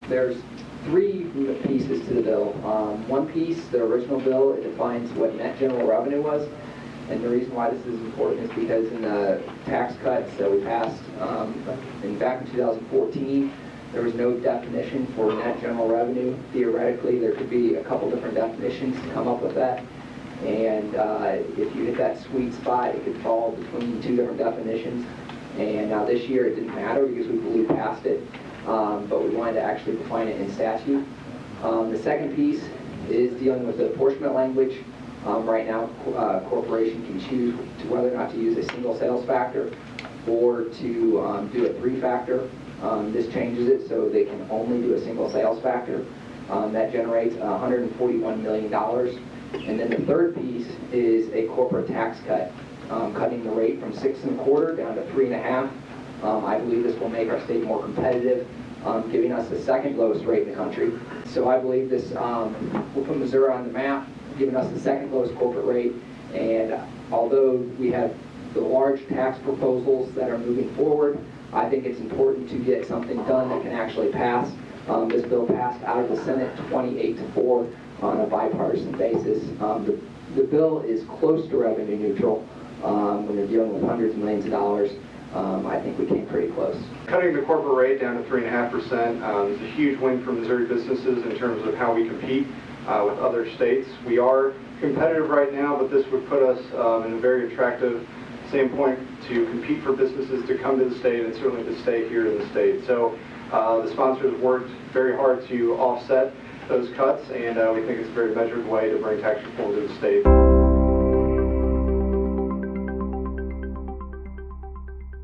There's three pieces to the bill. One piece, the original bill, it defines what net general revenue was. And the reason why this is important is because in the tax cuts that we passed back in 2014, there was no definition for net general revenue. Theoretically, there could be a couple different definitions to come up with that. And if you hit that sweet spot, it could fall between two different definitions. And now this year it didn't matter because we blew past it, but we wanted to actually define it in statute. The second piece is dealing with the apportionment language. Right now, a corporation can choose to whether or not to use a single sales factor or to do a three-factor. This changes it so they can only do a single sales factor. That generates $141 million. And then the third piece is a corporate tax cut, cutting the rate from 6.25 down to 3.5. I believe this will make our state more competitive, giving us the second lowest rate in the country. So I believe this will put Missouri on the map, giving us the second lowest corporate rate. And although we have the large tax proposals that are moving forward, I think it's important to get something done that can actually pass. This bill passed out of the Senate 28-4 on a bipartisan basis. The bill is close to revenue neutral when they're dealing with hundreds of millions of dollars. I think we came pretty close. Cutting the corporate rate down to 3.5% is a huge win for Missouri businesses in terms of how we compete with other states. We are competitive right now, but this would put us in a very attractive standpoint to compete for businesses to come to the state and certainly to stay here in the state. So the sponsors worked very hard to offset those cuts, and we think it's a very measured way to bring tax reform to the state.